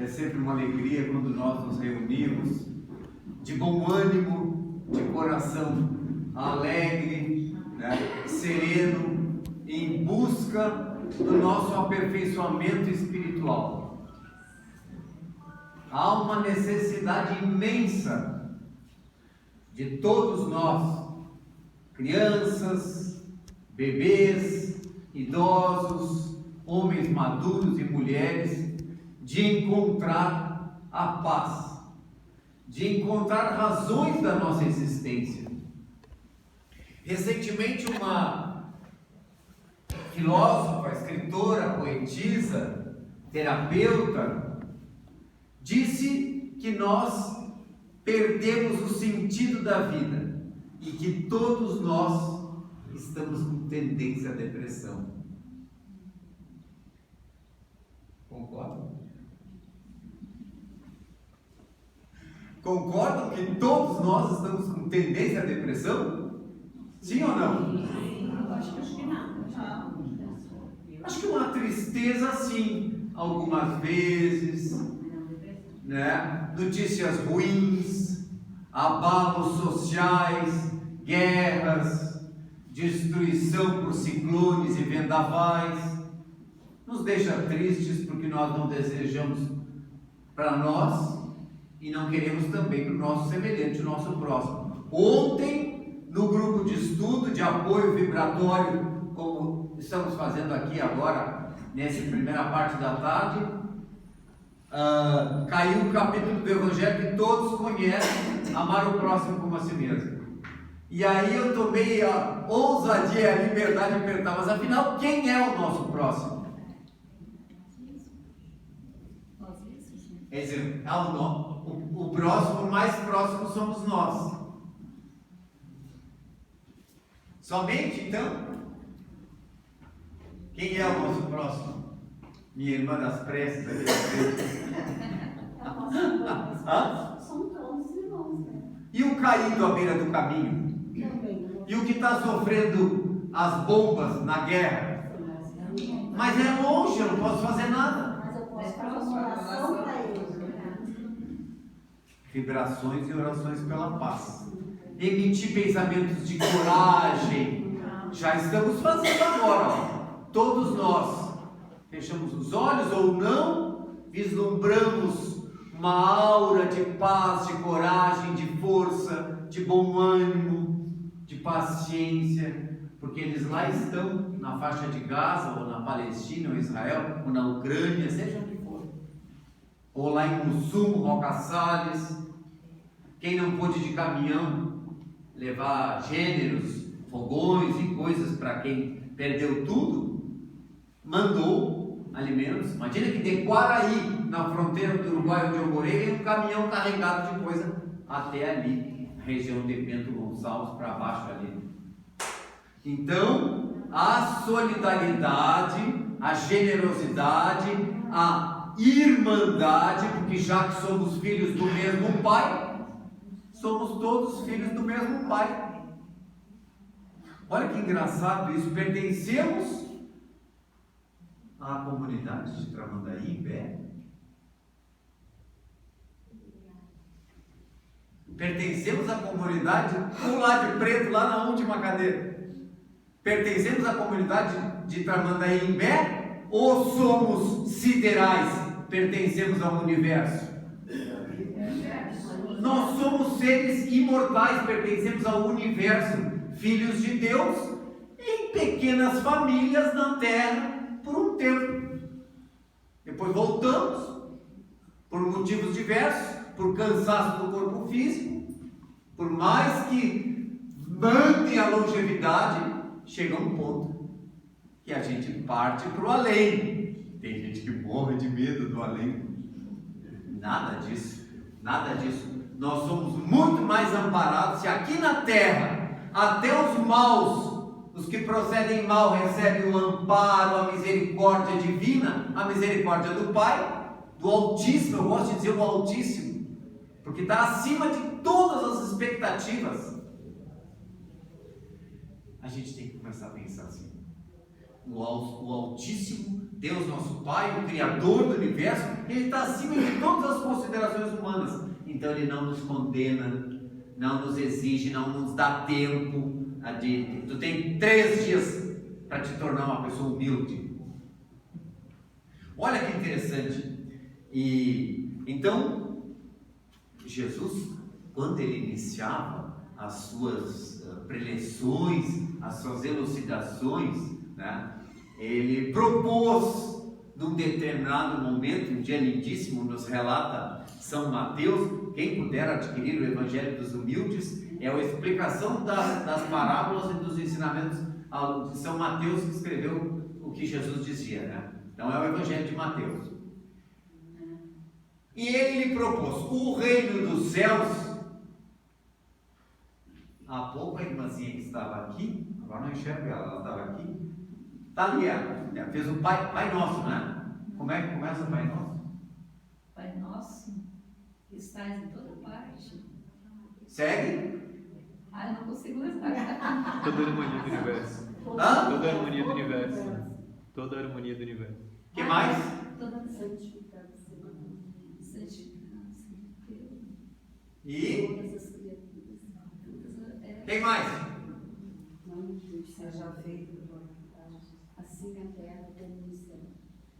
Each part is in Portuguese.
É sempre uma alegria quando nós nos reunimos, de bom ânimo, de coração alegre, né, sereno, em busca do nosso aperfeiçoamento espiritual. Há uma necessidade imensa de todos nós, crianças, bebês, idosos, homens maduros e mulheres, de encontrar a paz, de encontrar razões da nossa existência. Recentemente, uma filósofa, escritora, poetisa, terapeuta, disse que nós perdemos o sentido da vida e que todos nós estamos com tendência à depressão. Concordam? Concordam que todos nós estamos com tendência à depressão? Sim ou não? Acho que não. Acho que uma tristeza sim, algumas vezes, né? Notícias ruins, abalos sociais, guerras, destruição por ciclones e vendavais, nos deixa tristes porque nós não desejamos para nós e não queremos também para o nosso semelhante, o nosso próximo. Ontem, no grupo de estudo de apoio vibratório, como estamos fazendo aqui agora, nessa primeira parte da tarde, caiu o capítulo do Evangelho que todos conhecem, amar o próximo como a si mesmo. E aí eu tomei a ousadia, a liberdade de perguntar, mas afinal, quem é o nosso próximo? Quer dizer, o próximo, mais próximo somos nós. Somente então? Quem é o nosso próximo? Minha irmã das preces aqui na São todos irmãos, né? E o caído à beira do caminho? E o que está sofrendo as bombas na guerra? Mas é longe, eu não posso fazer nada. Mas eu posso fazer uma oração para eles. Vibrações e orações pela paz. Emitir pensamentos de coragem. Já estamos fazendo agora, ó. Todos nós fechamos os olhos ou não, vislumbramos uma aura de paz, de coragem, de força, de bom ânimo, de paciência, porque eles lá estão na faixa de Gaza, ou na Palestina, ou Israel, ou na Ucrânia, seja onde for, ou lá em Mussum, Roca Salles. Quem não pôde de caminhão levar gêneros, fogões e coisas para quem perdeu tudo, mandou alimentos. Imagina que de Quaraí, na fronteira do Uruguai onde eu morei, um caminhão carregado de coisa até ali, a região de Bento Gonçalves, para baixo ali. Então, a solidariedade, a generosidade, a irmandade, porque já que somos filhos do mesmo Pai, somos todos filhos do mesmo Pai. Olha que engraçado isso, pertencemos à comunidade de Tramandaí, Imbé. Pertencemos à comunidade lá de preto, lá na última cadeira. Pertencemos à comunidade de Tramandaí, Imbé, ou somos siderais, pertencemos ao universo? Nós somos seres imortais, pertencemos ao universo, filhos de Deus, em pequenas famílias na terra, por um tempo. Depois voltamos, por motivos diversos, por cansaço do corpo físico, por mais que mantém a longevidade, chega um ponto que a gente parte para o além. Tem gente que morre de medo do além. Nada disso, nada disso. Nós somos muito mais amparados. Se aqui na terra até os maus, os que procedem mal, recebem o amparo, a misericórdia divina, a misericórdia do Pai, do Altíssimo, eu gosto de dizer o Altíssimo, porque está acima de todas as expectativas. A gente tem que começar a pensar assim: o Altíssimo, Deus nosso Pai, o Criador do Universo, Ele está acima de todas as considerações humanas. Então Ele não nos condena, não nos exige, não nos dá tempo. Tu tem 3 dias para te tornar uma pessoa humilde. Olha que interessante. E então, Jesus, quando Ele iniciava as suas preleções, as suas elucidações, né, Ele propôs, num determinado momento, um dia lindíssimo, nos relata São Mateus. Quem puder adquirir o Evangelho dos Humildes, é a explicação das parábolas e dos ensinamentos de São Mateus, que escreveu o que Jesus dizia, né? Então é o Evangelho de Mateus. E ele lhe propôs: o reino dos céus. Há pouco a irmãzinha que estava aqui, agora não enxergo ela estava aqui. Está ali ela, fez o Pai Nosso, né? Como é que começa o Pai Nosso? Pai Nosso, que estás em toda parte. Segue? Eu não consigo lembrar. Toda a harmonia do universo. Hã? Toda a harmonia do universo. Toda a harmonia do universo. O que mais? Toda santificada seja Deus. E? Todas as criaturas. Quem mais? Seja feita assim na terra como no céu.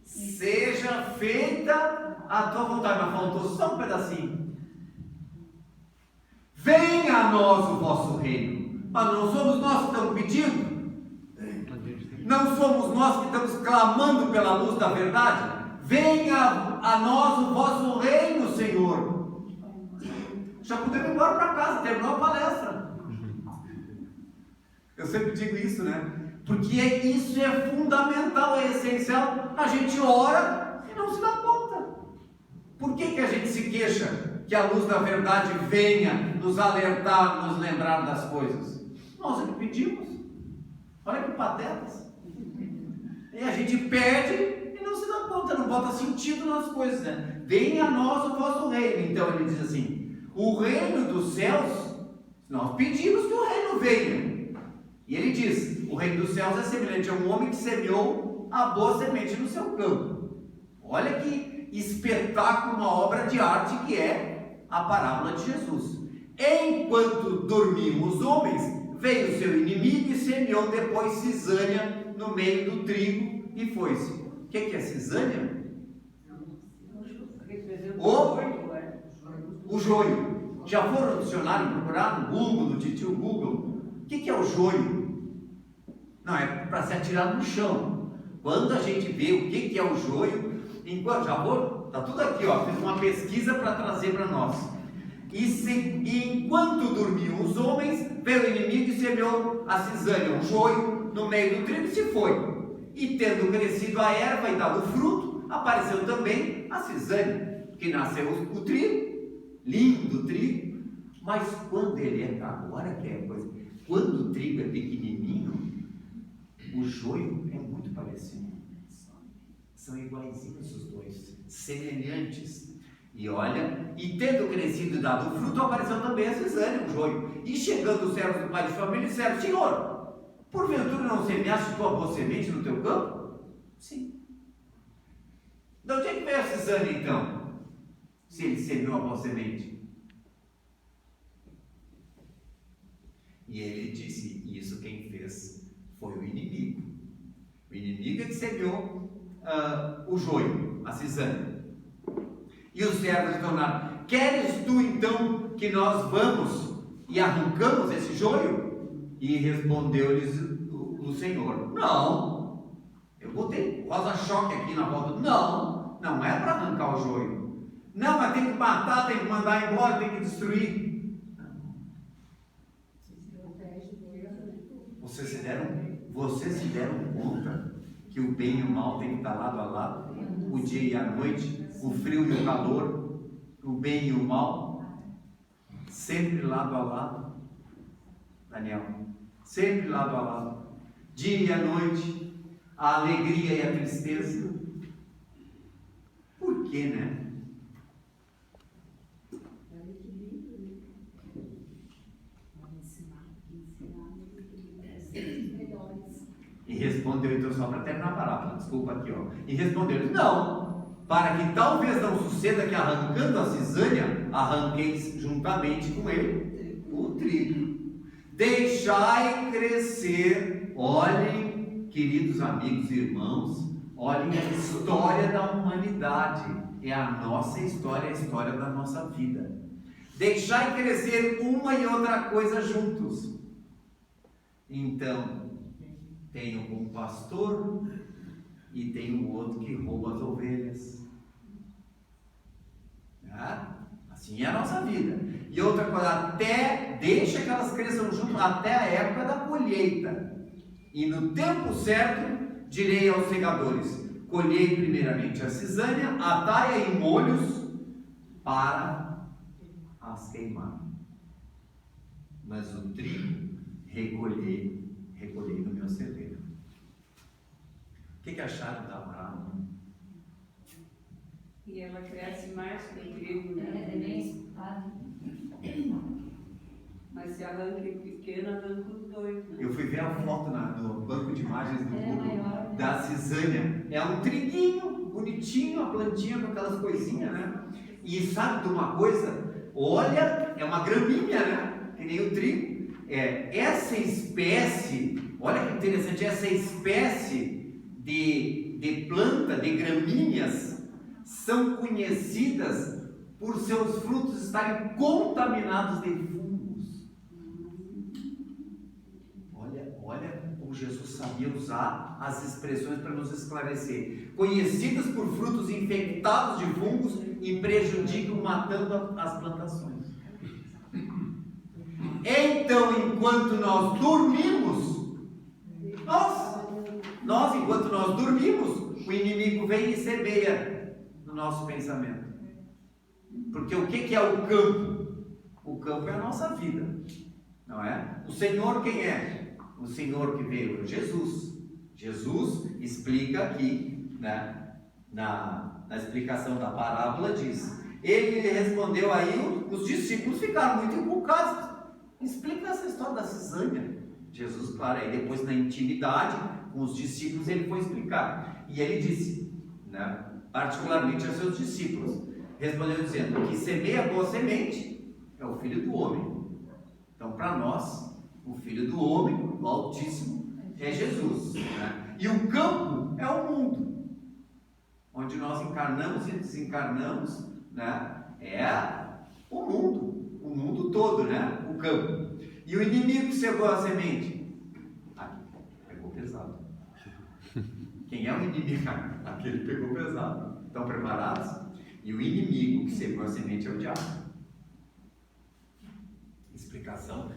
Seja feita a tua vontade. Mas faltou só um pedacinho. Venha a nós o vosso reino. Mas não somos nós que estamos pedindo? Não somos nós que estamos clamando pela luz da verdade? Venha a nós o vosso reino, Senhor. Já podemos ir embora para casa, terminou a palestra. Eu sempre digo isso, né? Porque isso é fundamental, é essencial. A gente ora e não se dá conta. Por que a gente se queixa que a luz da verdade venha nos alertar, nos lembrar das coisas? Nós é que pedimos. Olha que patetas. E a gente pede e não se dá conta, não bota sentido nas coisas, né? Venha a nós o vosso reino. Então ele diz assim: o reino dos céus, nós pedimos que o reino venha. E ele diz: o reino dos céus é semelhante a um homem que semeou a boa semente no seu campo. Olha que espetáculo, uma obra de arte que é a parábola de Jesus. Enquanto dormiam os homens, veio o seu inimigo e semeou depois cisânia no meio do trigo e foi-se. O que é cisânia? O joio. Já foram no dicionário procurar no Google, no titio Google? O que é o joio? Não, é para se atirar no chão. Quando a gente vê o que é o joio, enquanto já vou, está tudo aqui, ó, fiz uma pesquisa para trazer para nós. E enquanto dormiam os homens, veio o inimigo e semeou a cisânia, o joio, no meio do trigo e se foi. E tendo crescido a erva e dado fruto, apareceu também a cisânia, que nasceu o trigo, lindo trigo, mas quando ele é, agora que é a coisa, quando o trigo é pequenininho, o joio é muito parecido. São iguaizinhos os dois, semelhantes. E olha, e tendo crescido e dado fruto, apareceu também a cisânia, o joio. E chegando os servos do pai de família, disseram: Senhor, porventura não semeaste tua boa semente no teu campo? Sim. De onde é que veio a cisânia então? Se ele semeou a boa semente. E ele disse: isso quem fez foi o inimigo. O inimigo é que semeou o joio, a cisânia. E os servos tornaram: queres tu então que nós vamos e arrancamos esse joio? E respondeu-lhes o Senhor: não. Eu botei rosa-choque aqui na volta. Não, não é para arrancar o joio. Não, mas tem que matar, tem que mandar embora, tem que destruir. Vocês se deram conta que o bem e o mal têm que estar lado a lado? O dia e a noite, o frio e o calor, o bem e o mal, sempre lado a lado. Daniel, sempre lado a lado. Dia e a noite, a alegria e a tristeza. Por quê, né? E respondeu, então, só para terminar a parábola, desculpa aqui, ó. E respondeu: não, para que talvez não suceda que arrancando a cisânia, arranqueis juntamente com ele o trigo. Deixai crescer. Olhem, queridos amigos e irmãos, olhem a história da humanidade. É a nossa história, a história da nossa vida. Deixai crescer uma e outra coisa juntos. Então, tem um bom pastor e tem um outro que rouba as ovelhas. Assim é a nossa vida. E outra coisa, deixa que elas cresçam junto até a época da colheita. E no tempo certo, direi aos segadores: colhei primeiramente a cisânia, atai-a em molhos para as queimar. Mas o trigo recolhei no meu celeiro. O que acharam da parábola? E ela cresce mais que o trigo, né? É bem escutado. Mas se arranca em pequeno, arranca os dois, né? Eu fui ver a foto no banco de imagens do Google maior, da cisânia. É um triguinho, bonitinho, a plantinha com aquelas coisinhas, né? E sabe de uma coisa? Olha, é uma graminha, né? Que nem o trigo. Essa espécie, olha que interessante, essa espécie de planta, de gramíneas, são conhecidas por seus frutos estarem contaminados de fungos. Olha como Jesus sabia usar as expressões para nos esclarecer. Conhecidas por frutos infectados de fungos e prejudicam, matando as plantações. Então, enquanto nós dormimos, enquanto nós dormimos, o inimigo vem e semeia no nosso pensamento. Porque o que é o campo? O campo é a nossa vida, não é? O Senhor quem é? O Senhor que veio, Jesus. Jesus explica aqui, né, na explicação da parábola, diz: ele respondeu aí, os discípulos ficaram muito inculcados. Explica essa história da cisânia. Jesus, claro, aí depois na intimidade com os discípulos ele foi explicar. E ele disse, né, particularmente aos seus discípulos, respondeu dizendo que semeia boa semente é o Filho do Homem. Então, para nós, o Filho do Homem, o Altíssimo, é Jesus, né? E o campo é o mundo, onde nós encarnamos e desencarnamos, né? É o mundo todo, né? O campo. E o inimigo que cegou a semente? Pegou pesado. Quem é o inimigo? Aquele pegou pesado. Estão preparados? E o inimigo que cegou a semente é o diabo. Explicação.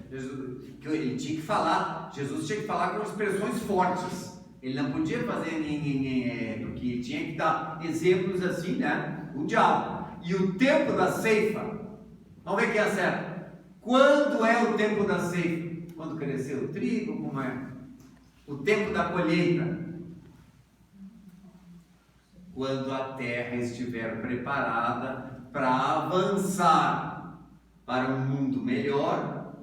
Que ele tinha que falar. Jesus tinha que falar com expressões fortes. Ele não podia fazer porque tinha que dar exemplos assim, né? O diabo. E o tempo da ceifa. Vamos ver quem acerta. Quando é o tempo da ceifa? Quando cresceu o trigo, como é? O tempo da colheita? Quando a terra estiver preparada para avançar para um mundo melhor.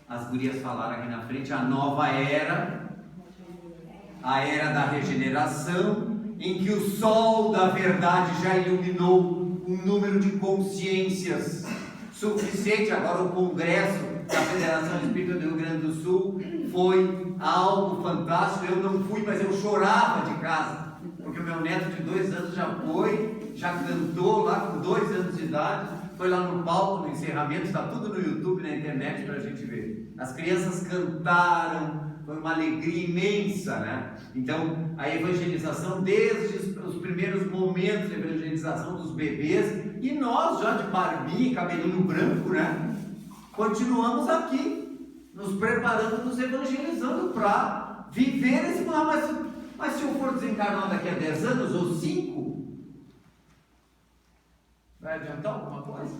As gurias falaram aqui na frente, a nova era, a era da regeneração, em que o sol da verdade já iluminou um número de consciências suficiente. Agora o Congresso da Federação Espírita do Rio Grande do Sul foi algo fantástico. Eu não fui, mas eu chorava de casa, porque o meu neto de 2 anos já cantou lá com 2 anos de idade, foi lá no palco, no encerramento, está tudo no YouTube, na internet para a gente ver. As crianças cantaram, foi uma alegria imensa, né? Então, a evangelização, desde os primeiros momentos de evangelização dos bebês, e nós já de barbinha e cabelinho branco, né? Continuamos aqui, nos preparando, nos evangelizando para viver esse mundo. Mas se eu for desencarnar daqui a 10 anos ou 5, vai adiantar alguma coisa?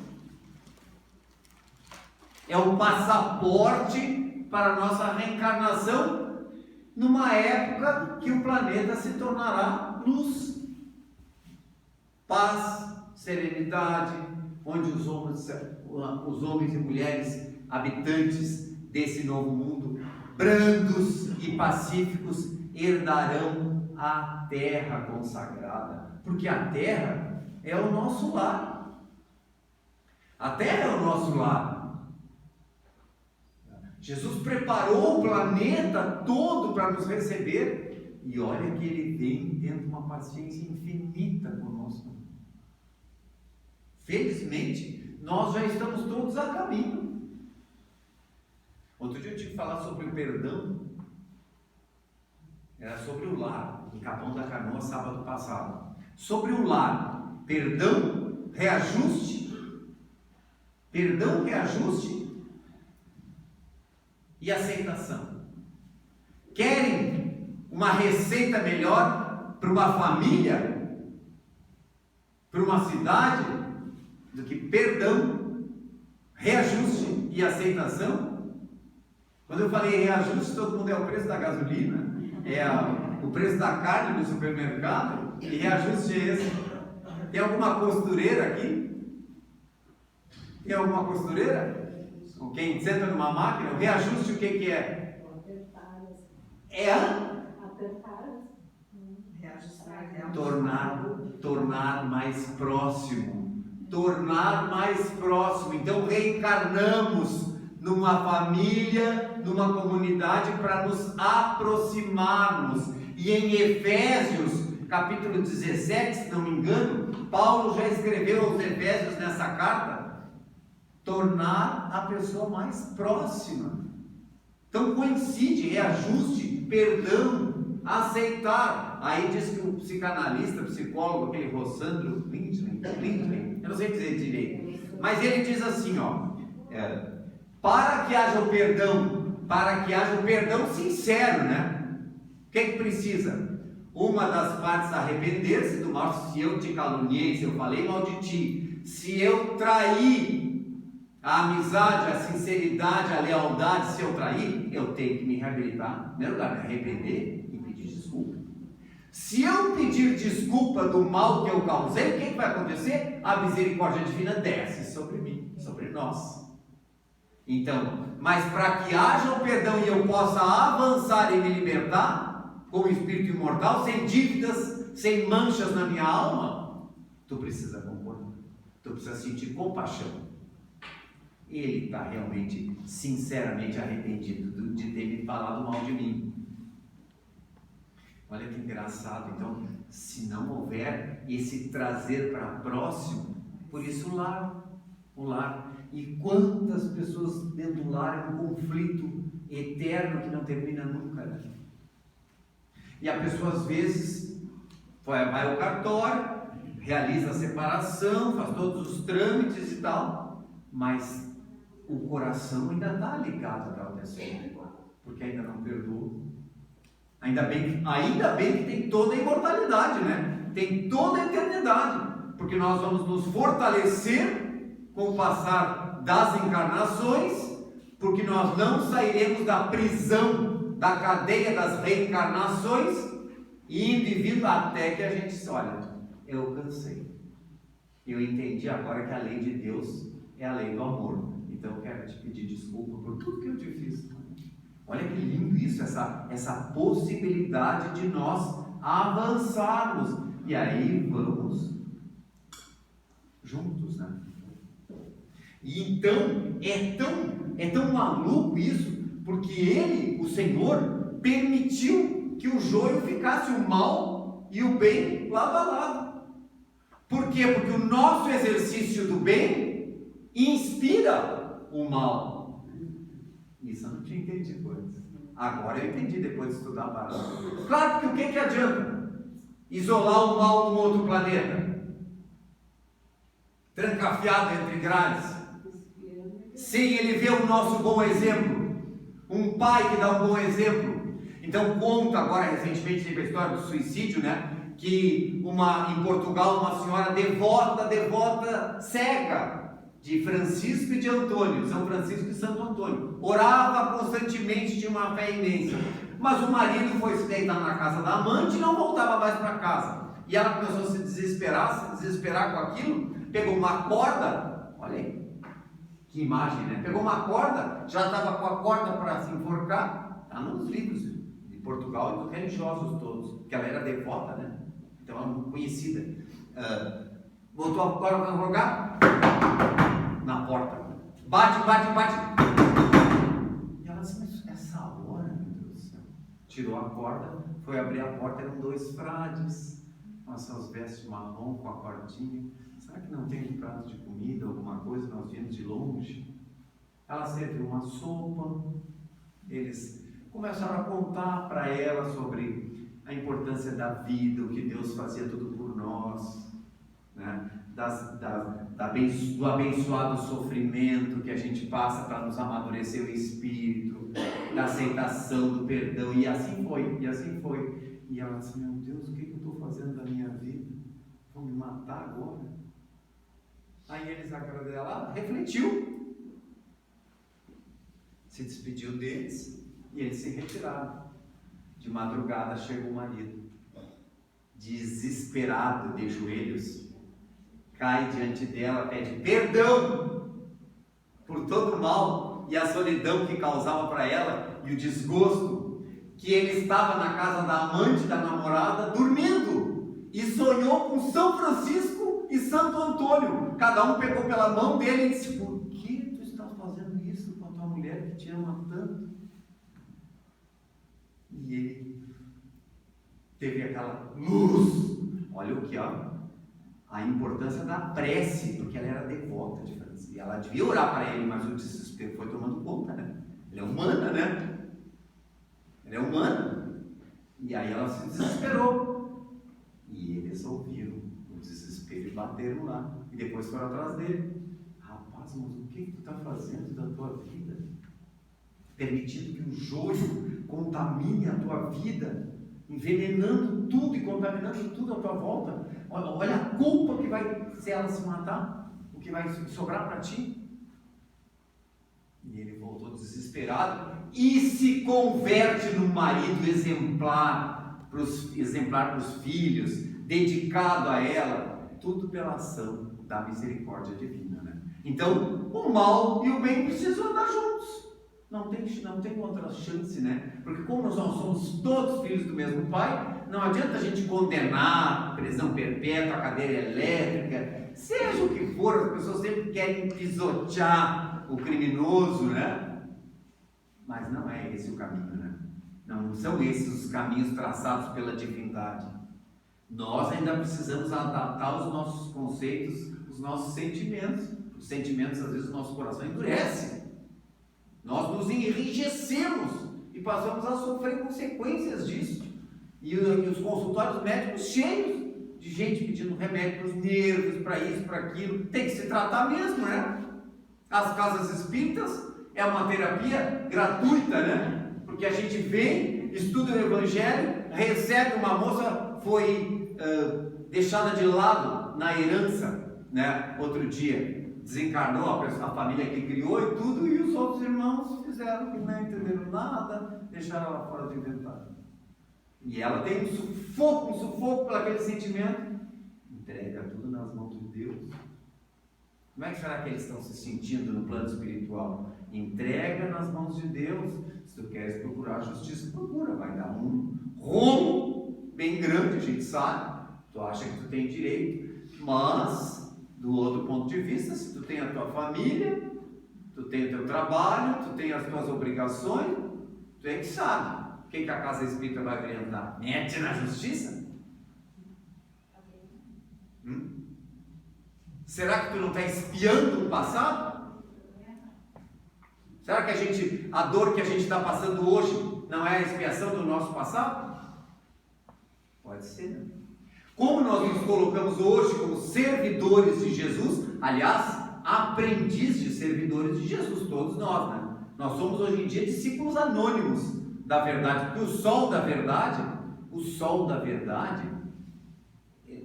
É um passaporte para a nossa reencarnação numa época que o planeta se tornará luz, paz, serenidade, onde os homens e mulheres habitantes desse novo mundo, brandos e pacíficos, herdarão a terra consagrada, porque a terra é o nosso lar. A terra é o nosso lar. Jesus preparou o planeta todo para nos receber, e olha que Ele vem tendo uma paciência infinita conosco. Felizmente, nós já estamos todos a caminho. Outro dia eu tive que falar sobre o perdão. Era sobre o lar, em Capão da Canoa, sábado passado. Sobre o lar, perdão, reajuste, e aceitação. Querem uma receita melhor para uma família, para uma cidade, do que perdão, reajuste e aceitação? Quando eu falei reajuste, todo mundo é o preço da gasolina, o preço da carne no supermercado, e reajuste é esse. Tem alguma costureira aqui? Tem alguma costureira? Quem senta numa máquina, o reajuste o que é? Tornar mais próximo. Então reencarnamos numa família, numa comunidade, para nos aproximarmos. E em Efésios, capítulo 17, se não me engano, Paulo já escreveu aos Efésios nessa carta, tornar a pessoa mais próxima. Então coincide, reajuste, perdão, aceitar. Aí diz que o psicanalista, psicólogo, aquele Rossandro Lindley, eu não sei dizer direito, mas ele diz assim, para que haja o perdão sincero, né? O que precisa? Uma das partes arrepender-se do mal. Se eu te caluniei, se eu falei mal de ti, se eu traí a amizade, a sinceridade, a lealdade, se eu trair, eu tenho que me reabilitar. Em primeiro lugar, me arrepender e pedir desculpa. Se eu pedir desculpa do mal que eu causei, o que vai acontecer? A misericórdia divina desce sobre mim, sobre nós. Então, mas para que haja o perdão e eu possa avançar e me libertar, com o espírito imortal, sem dívidas, sem manchas na minha alma, tu precisa concordar, tu precisa sentir compaixão. Ele está realmente, sinceramente arrependido de ter me falado mal de mim. Olha que engraçado. Então, se não houver esse trazer para próximo, por isso o lar. E quantas pessoas dentro do lar é um conflito eterno que não termina nunca, né? E a pessoa às vezes vai ao cartório, realiza a separação, faz todos os trâmites e tal, mas o coração ainda está ligado àquela pessoa, porque ainda não perdoou. Ainda bem que tem toda a imortalidade, né? Tem toda a eternidade, porque nós vamos nos fortalecer com o passar das encarnações, porque nós não sairemos da prisão, da cadeia das reencarnações, indo e vindo até que a gente diz, olha, eu cansei, eu entendi agora que a lei de Deus é a lei do amor, então eu quero te pedir desculpa por tudo que eu te fiz. Olha que lindo isso, essa possibilidade de nós avançarmos, e aí vamos juntos, né? E então é tão maluco isso, porque ele, o Senhor, permitiu que o joio ficasse o mal e o bem lado a lado. Por quê? Porque o nosso exercício do bem inspira o mal. Isso eu não tinha entendido antes. Agora eu entendi depois de estudar a palavra. Claro que o que adianta? Isolar o mal num outro planeta? Trancafiado entre grades? Sem ele ver o nosso bom exemplo. Um pai que dá um bom exemplo. Então conta agora, recentemente teve a história do suicídio, né? Que em Portugal, uma senhora devota, cega, de Francisco e de Antônio, São Francisco e Santo Antônio, orava constantemente, tinha uma fé imensa, mas o marido foi se deitar na casa da amante e não voltava mais para casa, e ela começou a se desesperar com aquilo, pegou uma corda, olha aí, que imagem, né? Pegou uma corda, já estava com a corda para se enforcar, está nos livros de Portugal e dos religiosos todos, porque ela era devota, né? Então ela é conhecida. Botou a corda no lugar, na porta. Bate, bate, bate. E ela disse, mas essa hora, meu Deus do céu. Tirou a corda, foi abrir a porta, eram 2 frades, com as suas vestes marrom, com a cordinha. Será que não tem um prato de comida, alguma coisa? Nós viemos de longe. Ela serviu uma sopa. Eles começaram a contar para ela sobre a importância da vida, o que Deus fazia tudo por nós, né? Do abençoado sofrimento que a gente passa para nos amadurecer o espírito, da aceitação, do perdão, e assim foi, e assim foi. E ela disse, meu Deus, o que eu estou fazendo da minha vida? Vão me matar agora? Aí eles, a cara dela refletiu, se despediu deles e eles se retiraram. De madrugada chegou o marido, desesperado, de joelhos, cai diante dela, pede perdão por todo o mal e a solidão que causava para ela e o desgosto, que ele estava na casa da amante, da namorada, dormindo, e sonhou com São Francisco e Santo Antônio. Cada um pegou pela mão dele e disse, por que tu estás fazendo isso com a tua mulher que te ama tanto? E ele teve aquela luz. Olha o que, ó, a importância da prece, porque ela era devota de Francisco, e ela devia orar para ele, mas o desespero foi tomando conta, né? Ela é humana, né? Ela é humana. E aí ela se desesperou. E eles ouviram o desespero e bateram lá. E depois foram atrás dele. Rapaz, mas o que tu está fazendo da tua vida? Permitindo que o joio contamine a tua vida, envenenando tudo e contaminando tudo à tua volta. Olha a culpa que vai, se ela se matar, o que vai sobrar para ti. E ele voltou desesperado e se converte num marido exemplar para os filhos, dedicado a ela, tudo pela ação da misericórdia divina, né? Então, o mal e o bem precisam andar juntos. Não tem outra chance, né? Porque como nós somos todos filhos do mesmo pai, não adianta a gente condenar, prisão perpétua, cadeira elétrica, seja o que for, as pessoas sempre querem pisotear o criminoso, né? Mas não é esse o caminho, né? Não são esses os caminhos traçados pela divindade. Nós ainda precisamos adaptar os nossos conceitos, os nossos sentimentos. Os sentimentos, às vezes, o nosso coração endurece. Nós nos enrijecemos e passamos a sofrer consequências disso. E os consultórios médicos cheios de gente pedindo remédio para os nervos, para isso, para aquilo. Tem que se tratar mesmo, né? As casas espíritas é uma terapia gratuita, né? Porque a gente vem, estuda o Evangelho, recebe uma moça, foi deixada de lado na herança, né? Outro dia. Desencarnou a família que criou e tudo, e os outros irmãos fizeram que não entenderam nada, deixaram ela fora do inventário. E ela tem um sufoco por aquele sentimento, entrega tudo nas mãos de Deus. Como é que será que eles estão se sentindo no plano espiritual? Entrega nas mãos de Deus. Se tu queres procurar a justiça, procura, vai dar um rolo bem grande, a gente sabe, tu acha que tu tem direito, mas do outro ponto de vista, se tu tem a tua família, tu tem o teu trabalho, tu tem as tuas obrigações, tu é que sabe o que a casa espírita vai orientar. Mete na justiça? Será que tu não está espiando o passado? Será que a dor que a gente está passando hoje não é a expiação do nosso passado? Pode ser, né? Como nós nos colocamos hoje como servidores de Jesus, aliás, aprendizes de servidores de Jesus, todos nós, né? Nós somos hoje em dia discípulos anônimos da verdade, porque o sol da verdade,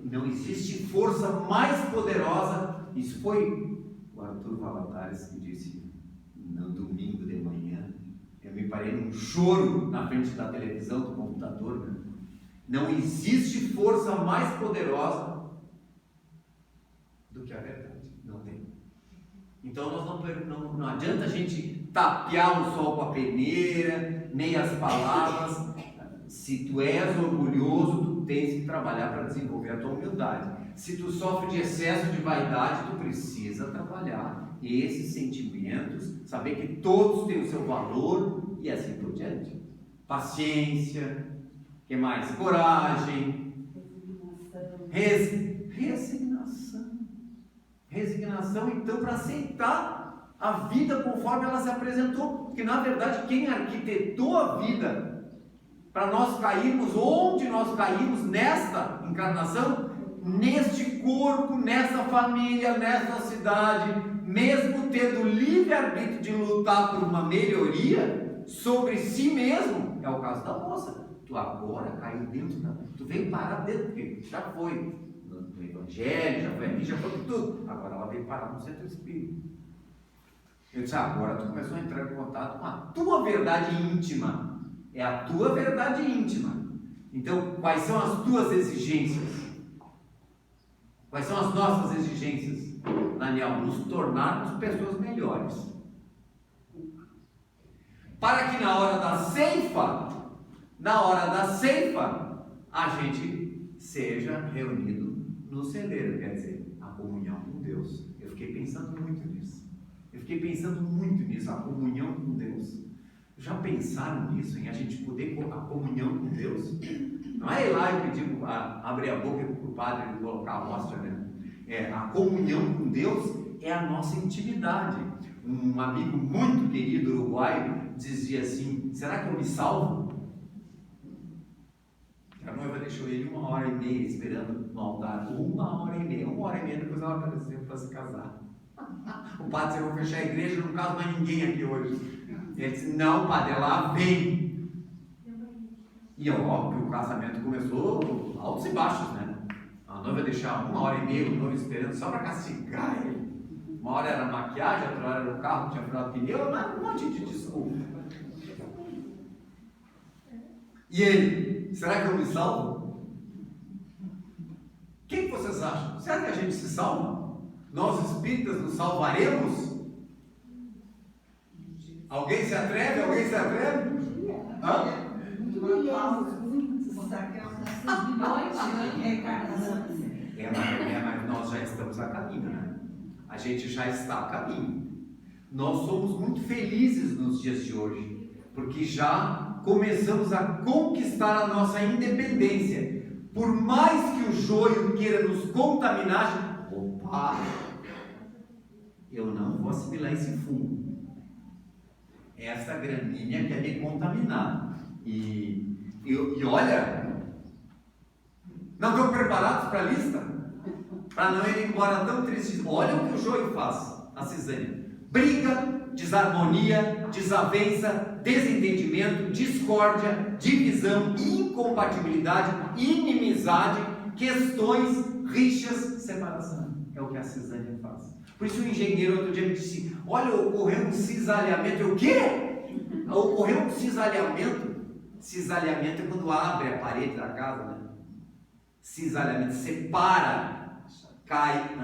não existe força mais poderosa. Isso foi o Arthur Valadares que disse no domingo de manhã. Eu me parei num choro na frente da televisão, do computador, né? Não existe força mais poderosa do que a verdade. Não tem. Então não adianta a gente tapear o sol com a peneira, meias palavras. Se tu és orgulhoso, tu tens que trabalhar para desenvolver a tua humildade. Se tu sofre de excesso de vaidade, tu precisa trabalhar esses sentimentos, saber que todos têm o seu valor e assim por diante. Paciência, que mais? Coragem, resignação, então, para aceitar a vida conforme ela se apresentou, porque na verdade quem arquitetou a vida para nós cairmos onde nós caímos nesta encarnação, neste corpo, nessa família, nessa cidade, mesmo tendo livre-arbítrio de lutar por uma melhoria sobre si mesmo, é o caso da moça. Tu agora caiu dentro da... Tu veio parar dentro, porque já foi no Evangelho, já foi aqui, já foi tudo. Agora ela veio parar no centro espírita. Eu disse, agora tu começou a entrar em contato com a tua verdade íntima. É a tua verdade íntima. Então, quais são as tuas exigências? Quais são as nossas exigências, Daniel? Nos tornarmos pessoas melhores. Para que na hora da ceifa, a gente seja reunido no celeiro, quer dizer, a comunhão com Deus. Eu fiquei pensando muito nisso, a comunhão com Deus. Já pensaram nisso, em a gente poder a comunhão com Deus? Não é ir lá e pedir, abrir a boca para o padre e colocar a hóstia, né? A comunhão com Deus é a nossa intimidade. Um amigo muito querido uruguaio dizia assim: será que eu me salvo? A noiva deixou ele 1h30 esperando no altar. 1h30 depois ela apareceu para se casar. O padre disse: eu vou fechar a igreja, não caso mais ninguém aqui hoje. Ele disse: não, padre, ela vem. E óbvio, o casamento começou altos e baixos, né? A noiva deixava 1h30 o noivo esperando só para castigar ele. Uma hora era maquiagem, outra hora era o carro, tinha furado pneu, mas um monte de desculpa. E ele: será que eu me salvo? O que vocês acham? Será que a gente se salva? Nós espíritas nos salvaremos? Alguém se atreve? Hã? Mas nós já estamos a caminho, né? A gente já está a caminho. Nós somos muito felizes nos dias de hoje, porque já começamos a conquistar a nossa independência. Por mais que o joio queira nos contaminar, opa, eu não vou assimilar esse fumo. Essa graminha quer me contaminar. E olha, não estão preparados para a lista? Para não ir embora tão tristes. Olha o que o joio faz, a cisânia: briga, desarmonia, desavença, desentendimento, discórdia, divisão, incompatibilidade, inimizade, questões, rixas, separação. É o que a cisânia faz. Por isso o engenheiro outro dia me disse: olha, ocorreu um cisalhamento. Eu, o quê? Ocorreu um cisalhamento. Cisalhamento é quando abre a parede da casa, né? Cisalhamento, separa, cai.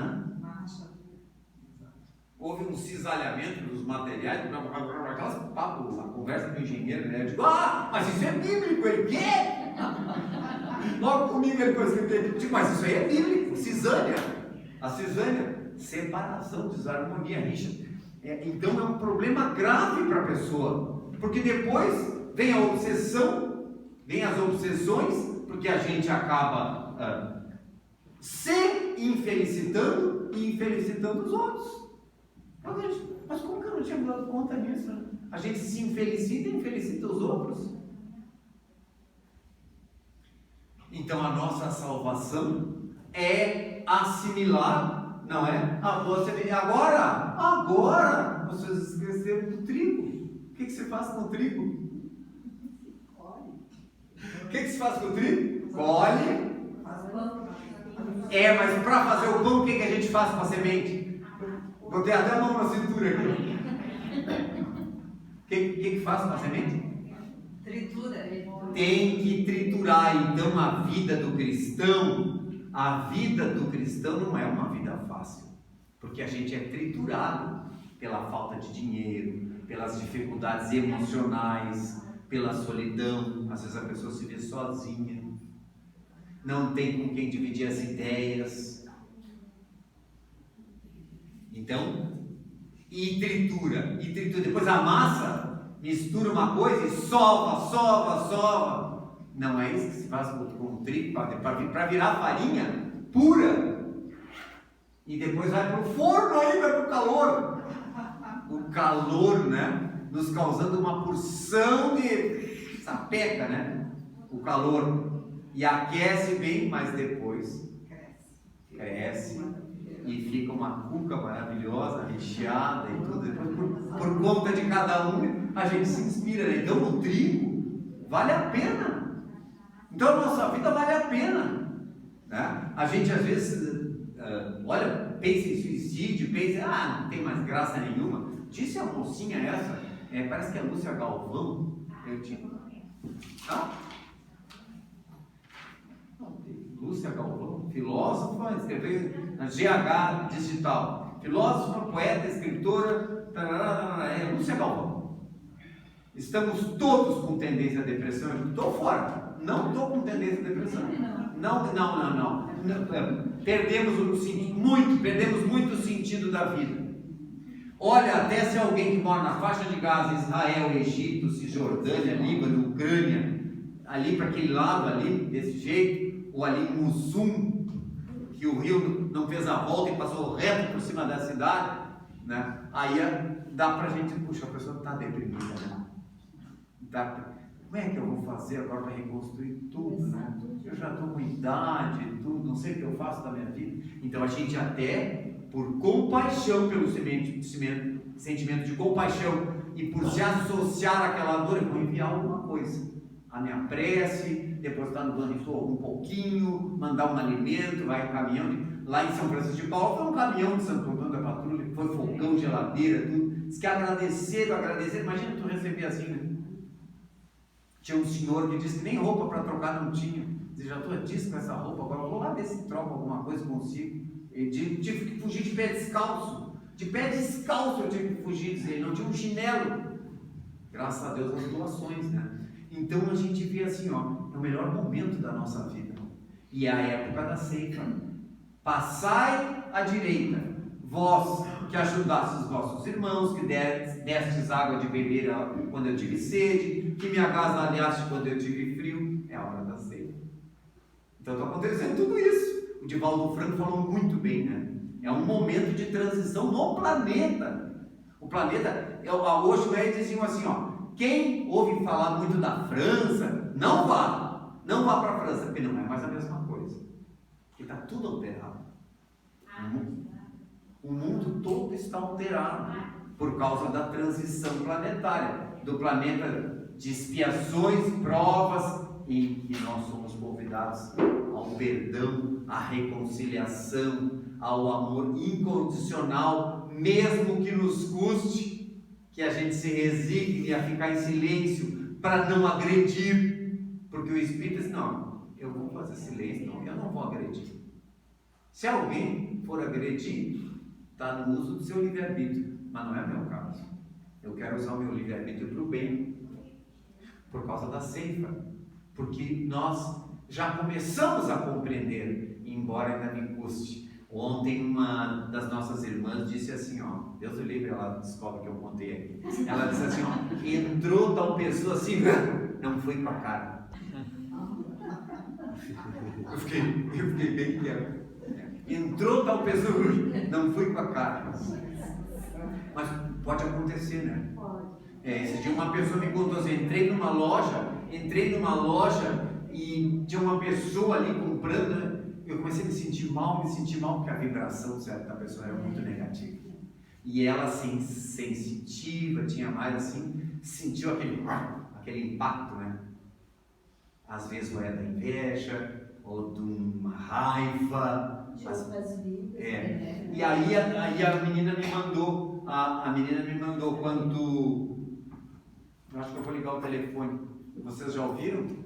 Houve um cisalhamento dos materiais, aquelas papos, a conversa do engenheiro, né? Eu digo: mas isso é bíblico. Ele, quê? Logo comigo ele conseguiu, tipo, mas isso aí é bíblico. Cisânia. A cisânia, separação, desarmonia, rixa. Então é um problema grave para a pessoa, porque depois vem a obsessão, vem as obsessões, porque a gente acaba se infelicitando e infelicitando os outros. Mas como que eu não tinha me dado conta disso? A gente se infelicita e infelicita os outros. Então a nossa salvação é assimilar, não é? Agora vocês esqueceram do trigo. O que se faz com o trigo? O que se faz com o trigo? Colhe. Mas para fazer o pão, o que a gente faz com a semente? Botei até a mão na cintura aqui. O que faz com a semente? Tritura. Tem que triturar. Então a vida do cristão não é uma vida fácil, porque a gente é triturado pela falta de dinheiro, pelas dificuldades emocionais, pela solidão, às vezes a pessoa se vê sozinha, não tem com quem dividir as ideias. Então, e tritura, depois amassa, mistura uma coisa e sova. Não é isso que se faz com o trigo, para virar farinha pura. E depois vai para o forno aí, vai para o calor. O calor, né? Nos causando uma porção de sapeca, né? O calor. E aquece bem, mas depois cresce. E fica uma cuca maravilhosa, recheada e tudo. Depois, por conta de cada um, a gente se inspira, né? Então o trigo vale a pena. Então a nossa vida vale a pena, né? A gente às vezes olha, pensa em suicídio, pensa, não tem mais graça nenhuma. Disse a mocinha essa, parece que é a Lúcia Galvão. Lúcia Galvão, filósofa, escreveu na GH Digital. Filósofa, poeta, escritora, é Lúcia Galvão. Estamos todos com tendência à depressão. Eu estou fora, não estou com tendência à depressão. Não. Perdemos muito o sentido da vida. Olha, até se alguém que mora na faixa de Gaza, Israel, Egito, Cisjordânia, Líbano, Ucrânia, ali para aquele lado ali, desse jeito, ou ali em Mussum, que o rio não fez a volta e passou reto por cima da cidade, né? Aí dá para a gente, puxa, a pessoa está deprimida, né? Como é que eu vou fazer agora para reconstruir tudo, né? Eu já estou com idade, tudo, não sei o que eu faço da minha vida. Então a gente até, por compaixão pelo sentimento de compaixão e por se associar àquela dor, eu vou enviar alguma coisa. A minha prece, depositar no plano de fogo um pouquinho, mandar um alimento, vai um caminhão. Lá em São Francisco de Paula foi um caminhão de Santo Antônio da Patrulha, foi fogão, geladeira, tudo. Diz que agradeceram. Imagina tu receber assim, né? Tinha um senhor que disse que nem roupa para trocar não tinha. Diz, já estou disso com essa roupa, agora vou lá ver se troco alguma coisa consigo. E tive que fugir de pé descalço. De pé descalço eu tive que fugir, diz ele, não tinha um chinelo. Graças a Deus as doações, né? Então a gente vê assim, é o melhor momento da nossa vida. E é a época da ceifa. Passai à direita, vós que ajudastes os vossos irmãos, que destes água de beber quando eu tive sede, que me agasalhaste quando eu tive frio. É a hora da ceifa. Então está acontecendo tudo isso. O Divaldo Franco falou muito bem, né? É um momento de transição no planeta. O planeta, a Osho diziam assim, quem ouve falar muito da França, não vá para a França, porque não é mais a mesma coisa. Porque está tudo alterado. O mundo todo está alterado por causa da transição planetária, do planeta de expiações, provas, em que nós somos convidados ao perdão, à reconciliação, ao amor incondicional, mesmo que nos custe, que a gente se resigne a ficar em silêncio para não agredir, porque o Espírito diz, não, eu vou fazer silêncio, não, eu não vou agredir. Se alguém for agredir, está no uso do seu livre-arbítrio, mas não é meu caso. Eu quero usar o meu livre-arbítrio para o bem, por causa da ceifa, porque nós já começamos a compreender, embora ainda me custe. Ontem uma das nossas irmãs disse assim, Deus o livre, ela descobre que eu contei aqui. Ela disse assim, entrou tal pessoa assim, não foi com a cara. Eu fiquei bem quieto. Entrou tal pessoa, não foi com a cara. Mas pode acontecer, né? Esse dia uma pessoa me contou assim, entrei numa loja e tinha uma pessoa ali comprando. Eu comecei a me sentir mal, porque a vibração da pessoa era muito negativa. E ela, assim, sensitiva, tinha mais assim, sentiu aquele impacto, né? Às vezes ou é da inveja, ou de uma raiva. E aí a menina me mandou, quando... Eu acho que eu vou ligar o telefone. Vocês já ouviram?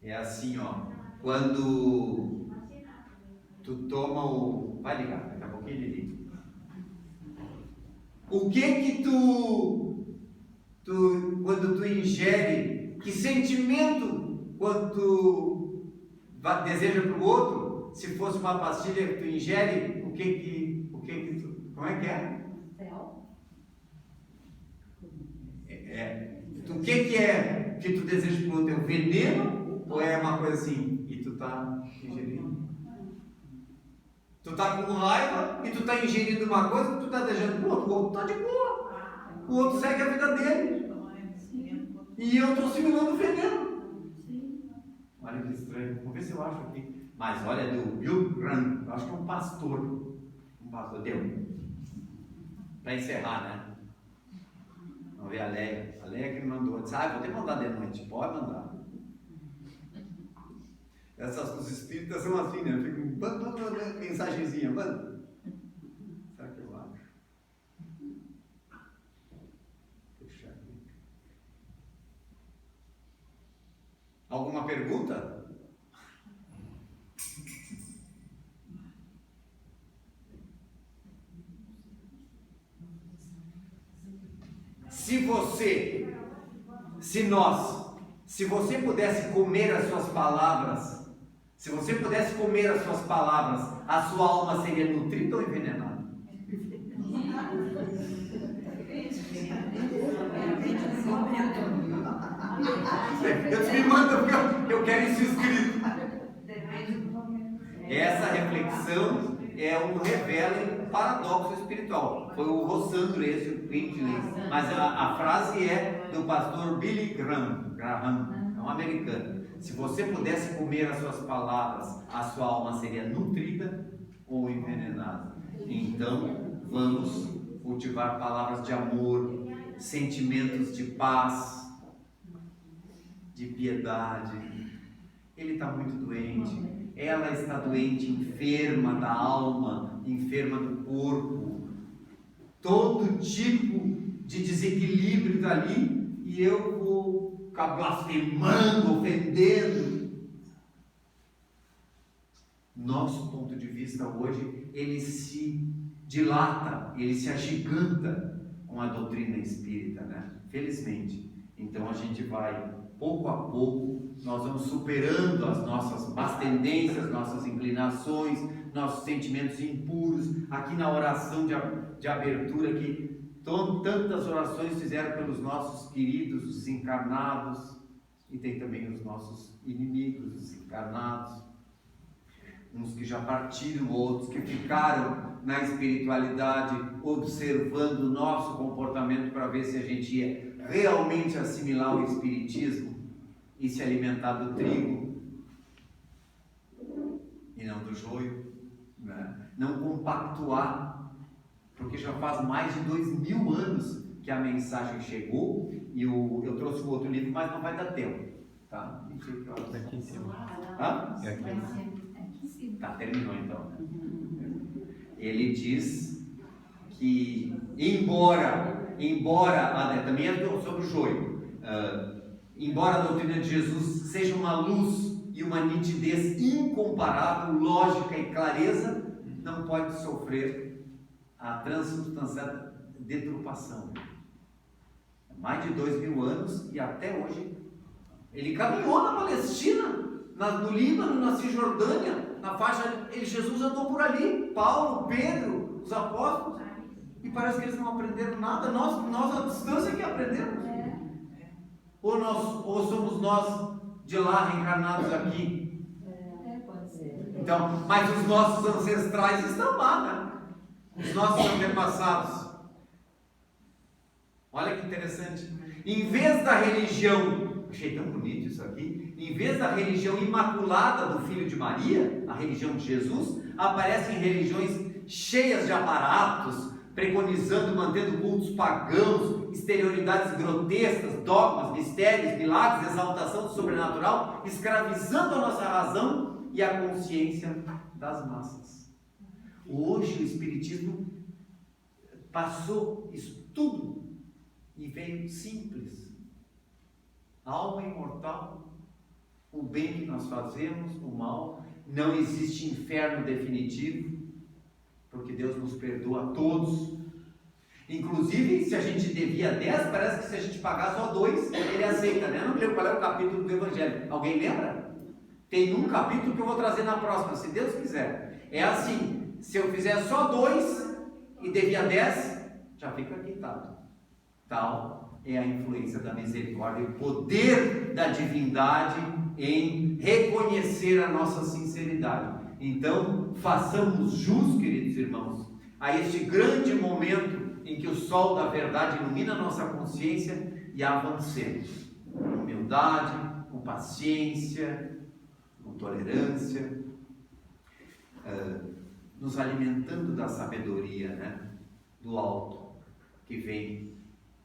É assim, quando tu toma o... Vai ligar, daqui a pouquinho ele liga. O que tu quando tu ingere, que sentimento quando tu deseja para o outro? Se fosse uma pastilha que tu ingere, o que tu, como é que é? O que é que tu deseja para o outro? É o veneno ou é uma coisa assim e tu tá ingerindo? Tu tá com raiva e tu tá ingerindo uma coisa que tu tá desejando para o outro. O outro tá de boa. O outro segue a vida dele. E eu estou simulando veneno. Olha que estranho. Vamos ver se eu acho aqui. Mas olha, é do Bill Graham. Eu acho que é um pastor. Um pastor. Deu. Para encerrar, né? Vamos ver a Leia. A Leia que me mandou. Disse, vou ter que mandar de noite. Pode mandar. Os espíritas são assim, né? Ficam mensagenzinha. Manda. Será que eu acho? Deixa aqui. Alguma pergunta? Se você pudesse comer as suas palavras, a sua alma seria nutrida ou envenenada? Eu te mando porque eu quero isso escrito. Essa reflexão é um revela um paradoxo espiritual. Foi o Rossandro esse, o Pintley. Mas a frase é do pastor Billy Graham, é um americano. Se você pudesse comer as suas palavras, a sua alma seria nutrida ou envenenada? Então, vamos cultivar palavras de amor, sentimentos de paz, de piedade. Ele está muito doente, ela está doente, enferma da alma, enferma do corpo, todo tipo de desequilíbrio está ali, e eu vou ficar blasfemando, ofendendo. Nosso ponto de vista hoje, ele se dilata, ele se agiganta com a doutrina espírita, né? Felizmente. Então a gente vai, pouco a pouco, nós vamos superando as nossas más tendências, nossas inclinações, nossos sentimentos impuros. Aqui na oração de abertura, que tantas orações fizeram pelos nossos queridos, os encarnados, e tem também os nossos inimigos, os encarnados, uns que já partiram, outros que ficaram na espiritualidade, observando o nosso comportamento para ver se a gente ia realmente assimilar o espiritismo e se alimentar do trigo e não do joio, né? Não compactuar, porque já faz mais de 2000 anos que a mensagem chegou, e eu trouxe o outro livro, mas não vai dar tempo, tá? Está aqui em cima. Hã? É aqui em cima. Tá, terminou então. Ele diz que embora também é sobre o joio, embora a doutrina de Jesus seja uma luz e uma nitidez incomparável, lógica e clareza, não pode sofrer a transubstanciada deturpação. Mais de 2000 anos e até hoje ele caminhou na Palestina, no Líbano, na Cisjordânia, na faixa, Jesus andou por ali, Paulo, Pedro, os apóstolos, e parece que eles não aprenderam nada. Nós à distância que aprendemos. Ou somos nós de lá reencarnados aqui? Pode ser. Então, mas os nossos ancestrais estão lá, né? Os nossos antepassados. Olha que interessante. Em vez da religião, achei tão bonito isso aqui, em vez da religião imaculada do Filho de Maria, a religião de Jesus, aparecem religiões cheias de aparatos, preconizando, mantendo cultos pagãos, exterioridades grotescas, dogmas, mistérios, milagres, exaltação do sobrenatural, escravizando a nossa razão e a consciência das massas. Hoje o Espiritismo passou isso tudo e veio simples. A alma imortal, o bem que nós fazemos, o mal, não existe inferno definitivo, porque Deus nos perdoa a todos. Inclusive, se a gente devia 10, parece que se a gente pagar só 2, ele aceita, né? Eu não me lembro qual é o capítulo do Evangelho. Alguém lembra? Tem um capítulo que eu vou trazer na próxima, se Deus quiser. É assim, se eu fizer só 2 e devia 10, já fica quitado. Tal é a influência da misericórdia e o poder da divindade em reconhecer a nossa sinceridade. Então, façamos jus, queridos irmãos, a este grande momento em que o sol da verdade ilumina a nossa consciência e avancemos com humildade, com paciência, com tolerância, nos alimentando da sabedoria, né, do alto, que vem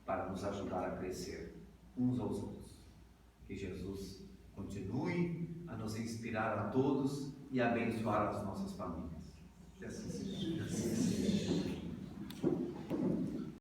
para nos ajudar a crescer uns aos outros. Que Jesus continue a nos inspirar a todos e abençoar as nossas famílias. Que assim seja.